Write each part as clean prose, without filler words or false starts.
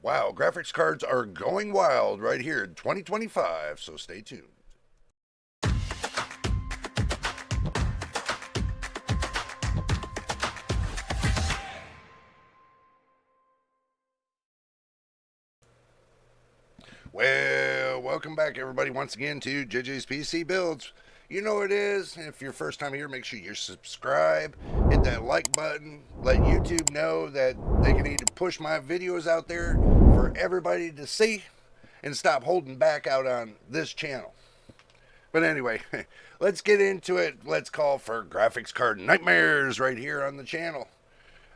Wow, graphics cards are going wild right here in 2025, so stay tuned. Well, welcome back, everybody, once again to JJ's PC Builds. You know what it is. If you're first time here, make sure you subscribe, hit that like button, let YouTube know that they can need to push my videos out there for everybody to see and stop holding back out on this channel. But anyway, let's get into it. Let's call for graphics card nightmares right here on the channel.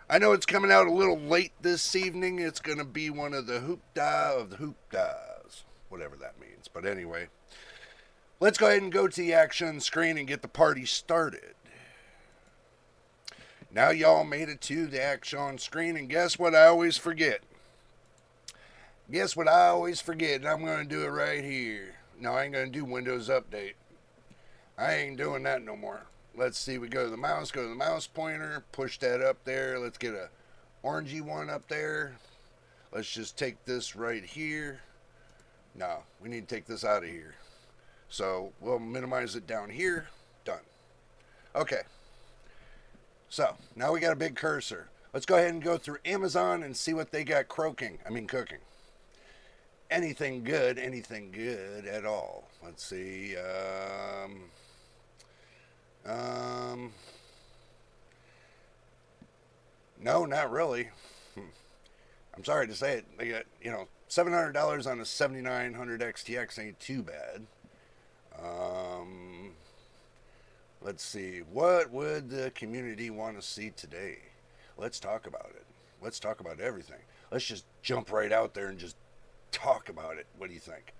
I know it's coming out a little late this evening. It's going to be one of the hoopda of the hoopdas, whatever that means. But anyway, let's go ahead and go to the action screen and get the party started. Now y'all made it to the action screen, and guess what I always forget? Guess what I always forget, and I'm going to do it right here. No, I ain't going to do Windows Update. I ain't doing that no more. Let's see, we go to the mouse pointer, push that up there. Let's get a orangey one up there. Let's just take this right here. No, we need to take this out of here. So we'll minimize it down here. Done. Okay. So now we got a big cursor. Let's go ahead and go through Amazon and see what they got cooking. Anything good at all. Let's see. No, not really. I'm sorry to say it. They got, $700 on a 7900 XTX ain't too bad. Let's see. What would the community want to see today? Let's talk about it. Let's talk about everything. Let's just jump right out there and just talk about it. What do you think?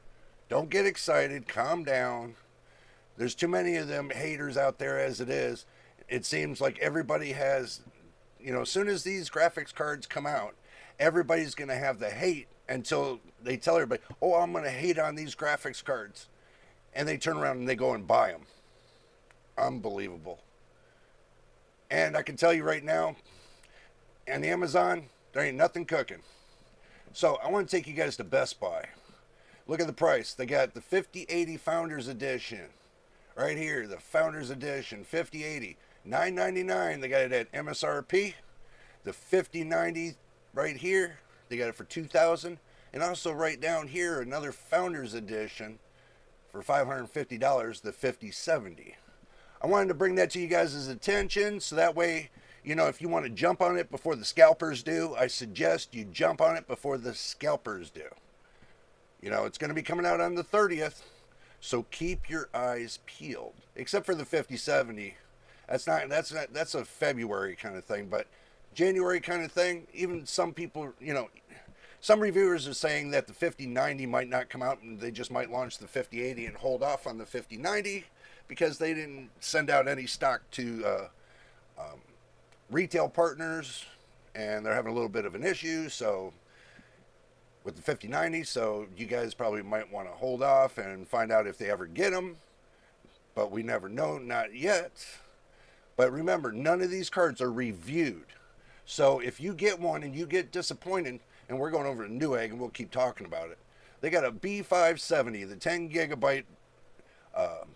Don't get excited. Calm down. There's too many of them haters out there as it is. It seems like everybody has, as soon as these graphics cards come out, everybody's going to have the hate until they tell everybody, oh, I'm going to hate on these graphics cards. And they turn around and they go and buy them. Unbelievable. And I can tell you right now, on Amazon, there ain't nothing cooking. So I want to take you guys to Best Buy. Look at the price. They got the 5080 Founders Edition. Right here, the Founders Edition, 5080, $999. They got it at MSRP. The 5090 right here, they got it for $2,000. And also right down here, another Founders Edition for $550, the 5070. I wanted to bring that to you guys' attention so that way, if you want to jump on it before the scalpers do, I suggest you jump on it before the scalpers do. It's going to be coming out on the 30th. So keep your eyes peeled, except for the 5070. That's a February kind of thing, but January kind of thing. Even some people, some reviewers are saying that the 5090 might not come out, and they just might launch the 5080 and hold off on the 5090 because they didn't send out any stock to retail partners, and they're having a little bit of an issue. So with the 5090, so you guys probably might want to hold off and find out if they ever get them, but we never know, not yet. But remember, none of these cards are reviewed. So if you get one and you get disappointed, and we're going over to NewEgg and we'll keep talking about it, they got a B570, the 10 gigabyte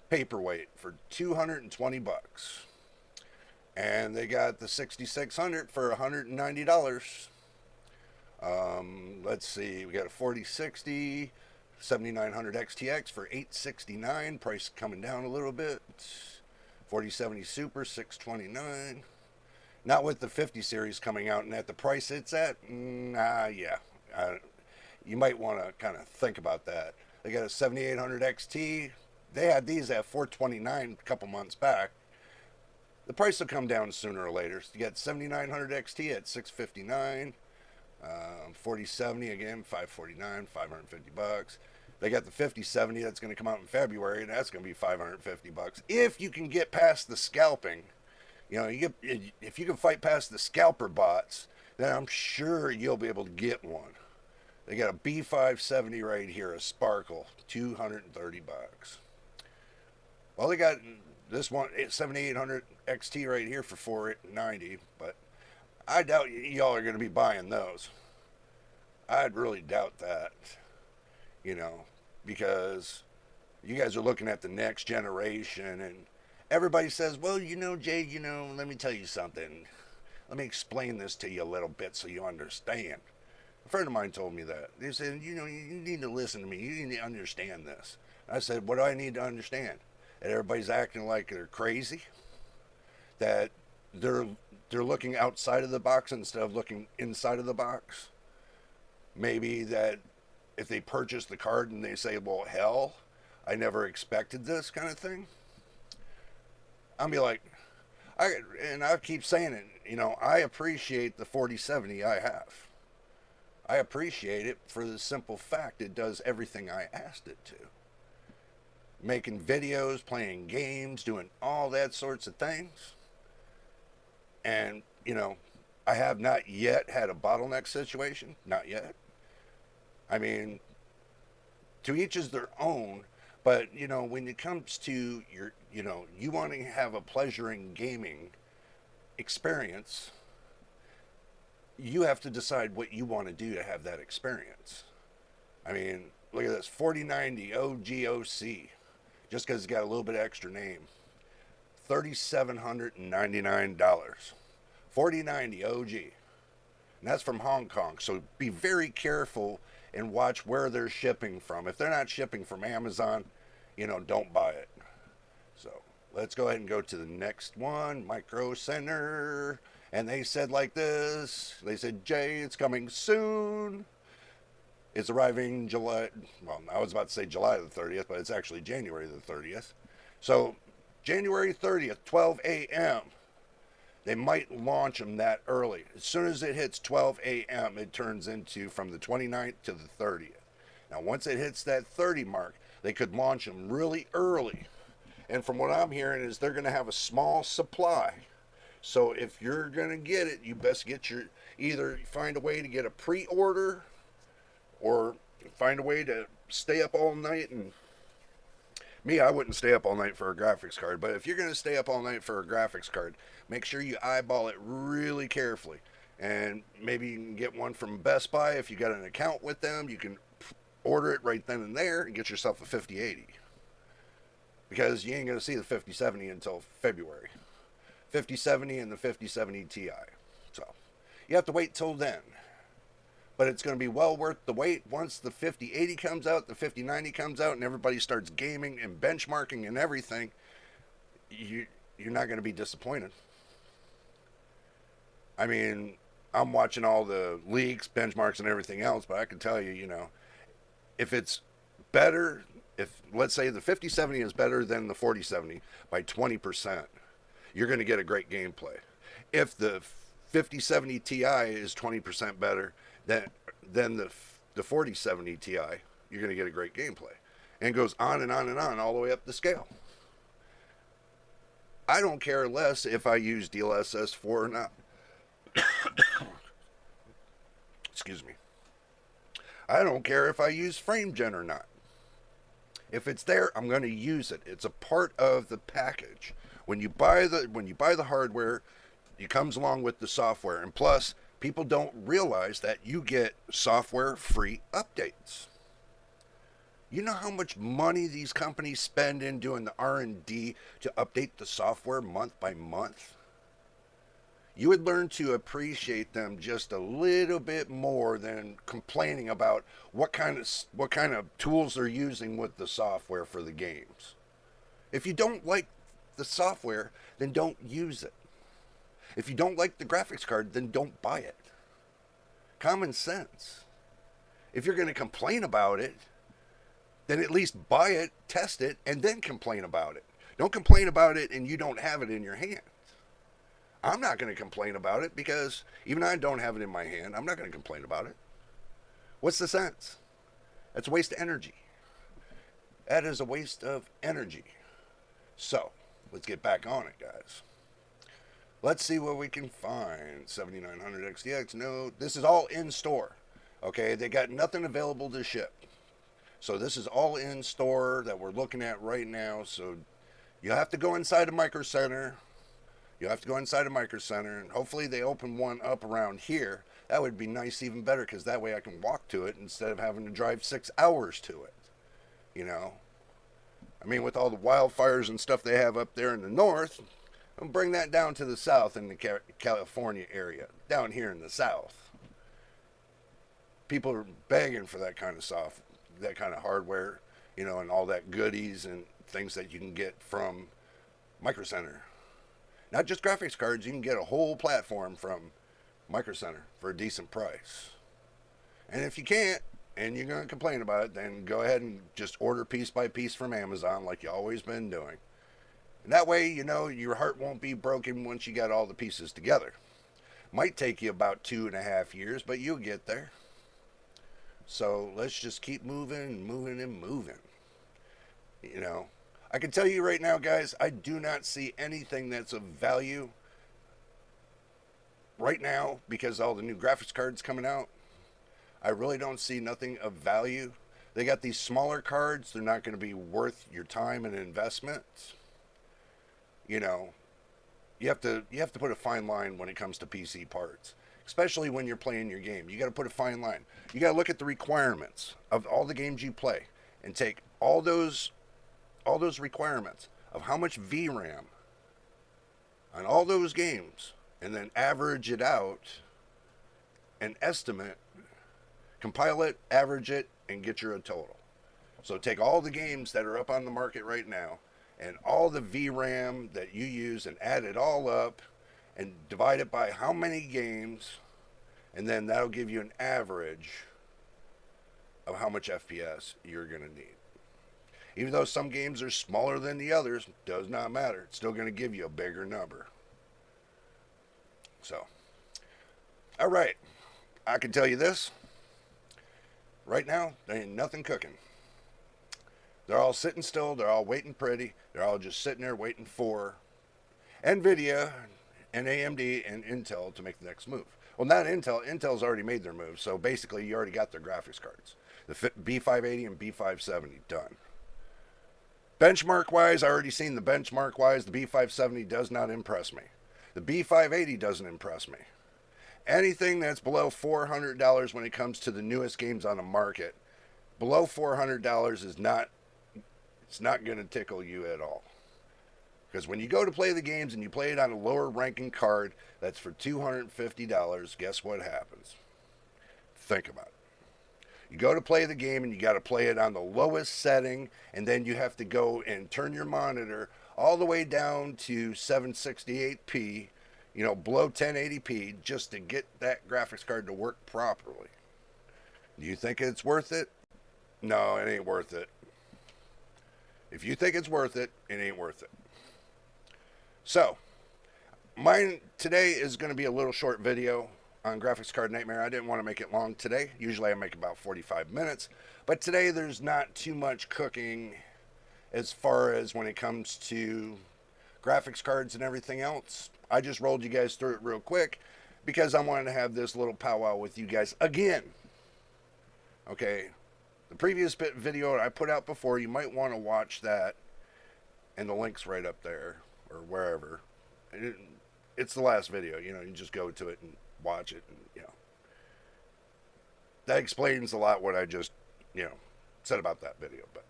paperweight for $220, and they got the 6600 for $190. Let's see, we got a 4060 7900 XTX for $869, price coming down a little bit. 4070 Super, $629. Not with the 50 series coming out and at the price it's at. Yeah, you might want to kind of think about that. They got a 7800 XT. They had these at $429 a couple months back. The price will come down sooner or later. So you got 7900 XT at $659. 4070 again, $549, $550. They got the 5070 that's going to come out in February, and that's going to be $550. If you can get past the scalping, if you can fight past the scalper bots, then I'm sure you'll be able to get one. They got a B570 right here, a Sparkle, $230. Well, they got this one, 7800 XT right here for $490, but I doubt y'all are going to be buying those. I'd really doubt that, you know, because you guys are looking at the next generation, and everybody says, well, Jay, let me tell you something. Let me explain this to you a little bit so you understand. A friend of mine told me that. They said, you need to listen to me. You need to understand this. I said, what do I need to understand? That everybody's acting like they're crazy, that they're they're looking outside of the box instead of looking inside of the box. Maybe that if they purchase the card and they say, well, hell, I never expected this kind of thing. I'll be like, I keep saying it, I appreciate the 4070 I have. I appreciate it for the simple fact it does everything I asked it to. Making videos, playing games, doing all that sorts of things. And, I have not yet had a bottleneck situation. Not yet. I mean, to each is their own. But, when it comes to you wanting to have a pleasure in gaming experience, you have to decide what you want to do to have that experience. I mean, look at this 4090 OGOC, just because it's got a little bit of extra name. $3,799. 4090 OG. And that's from Hong Kong. So be very careful and watch where they're shipping from. If they're not shipping from Amazon, don't buy it. So let's go ahead and go to the next one, Micro Center. And they said like this. They said, Jay, it's coming soon. It's arriving July. Well, I was about to say July the 30th, but it's actually January the 30th. So January 30th, 12 a.m. They might launch them that early. As soon as it hits 12 a.m., it turns into from the 29th to the 30th. Now, once it hits that 30 mark, they could launch them really early. And from what I'm hearing is they're going to have a small supply. So if you're going to get it, you best get either find a way to get a pre-order or find a way to stay up all night. And me, I wouldn't stay up all night for a graphics card, but if you're going to stay up all night for a graphics card, make sure you eyeball it really carefully. And maybe you can get one from Best Buy. If you got an account with them, you can order it right then and there and get yourself a 5080. Because you ain't going to see the 5070 until February. 5070 and the 5070 Ti. So you have to wait till then. But it's going to be well worth the wait once the 5080 comes out, the 5090 comes out, and everybody starts gaming and benchmarking and everything. You're not going to be disappointed. I mean, I'm watching all the leaks, benchmarks, and everything else, but I can tell you, if it's better, if let's say the 5070 is better than the 4070 by 20%, you're going to get a great gameplay. If the 5070 Ti is 20% better than the 4070 Ti, you're going to get a great gameplay. And it goes on and on and on all the way up the scale. I don't care less if I use DLSS 4 or not. Excuse me. I don't care if I use FrameGen or not. If it's there, I'm going to use it. It's a part of the package. When you buy the hardware, it comes along with the software. And plus, people don't realize that you get software free updates. You know how much money these companies spend in doing the R&D to update the software month by month? You would learn to appreciate them just a little bit more than complaining about what kind of tools they're using with the software for the games. If you don't like the software, then don't use it. If you don't like the graphics card, then don't buy it. Common sense. If you're going to complain about it, then at least buy it, test it, and then complain about it. Don't complain about it and you don't have it in your hand. I'm not going to complain about it because even I don't have it in my hand. I'm not going to complain about it. What's the sense? That's a waste of energy. That is a waste of energy. So, let's get back on it, guys. Let's see what we can find. 7900 XTX. No, this is all in store. Okay, they got nothing available to ship. So this is all in store that we're looking at right now. So you have to go inside a Micro Center. You have to go inside a Micro Center, and hopefully they open one up around here That would be nice, even better, because that way I can walk to it instead of having to drive 6 hours to it. You know, I mean, with all the wildfires and stuff they have up there in the north, I'll bring that down to the south in the California area. Down here in the south, people are begging for that kind of that kind of hardware, and all that goodies and things that you can get from Micro Center. Not just graphics cards, you can get a whole platform from Micro Center for a decent price. And if you can't, and you're going to complain about it, then go ahead and just order piece by piece from Amazon like you always been doing. And that way, your heart won't be broken once you got all the pieces together. Might take you about 2.5 years, but you'll get there. So let's just keep moving and moving and moving. I can tell you right now, guys, I do not see anything that's of value right now because all the new graphics cards coming out. I really don't see nothing of value. They got these smaller cards. They're not going to be worth your time and investment. You have to put a fine line when it comes to PC parts, especially when you're playing your game. You got to put a fine line. You got to look at the requirements of all the games you play and take all those requirements of how much VRAM on all those games and then average it out and estimate, compile it, average it, and get your total. So take all the games that are up on the market right now and all the VRAM that you use and add it all up and divide it by how many games, and then that'll give you an average of how much FPS you're going to need. Even though some games are smaller than the others, does not matter. It's still going to give you a bigger number. So, all right. I can tell you this. Right now, there ain't nothing cooking. They're all sitting still. They're all waiting pretty. They're all just sitting there waiting for NVIDIA and AMD and Intel to make the next move. Well, not Intel. Intel's already made their move. So basically, you already got their graphics cards. The B580 and B570 done. Benchmark-wise, I already seen the benchmark-wise. The B570 does not impress me. The B580 doesn't impress me. Anything that's below $400 when it comes to the newest games on the market, below $400 is not, it's not going to tickle you at all. Because when you go to play the games and you play it on a lower ranking card that's for $250, guess what happens? Think about it. You go to play the game and you got to play it on the lowest setting, and then you have to go and turn your monitor all the way down to 768p, below 1080p, just to get that graphics card to work properly. Do you think it's worth it? No, it ain't worth it. If you think it's worth it, it ain't worth it. So, mine today is going to be a little short video on Graphics Card Nightmare. I didn't want to make it long today. Usually I make about 45 minutes. But today there's not too much cooking as far as when it comes to graphics cards and everything else. I just rolled you guys through it real quick because I wanted to have this little powwow with you guys again. Okay, the previous video I put out before, you might want to watch that, and the link's right up there or wherever. It's the last video, you just go to it and watch it, and that explains a lot what I just said about that video. But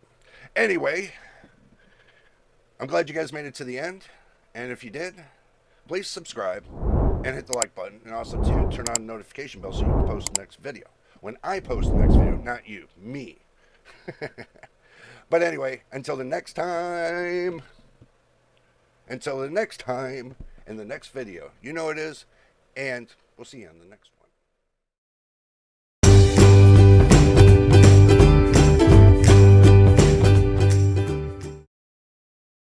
anyway, I'm glad you guys made it to the end, and if you did, please subscribe and hit the like button, and also to turn on the notification bell so you can post the next video when I post the next video, not you, me. But anyway, until the next time in the next video, you know it is, and we'll see you on the next one.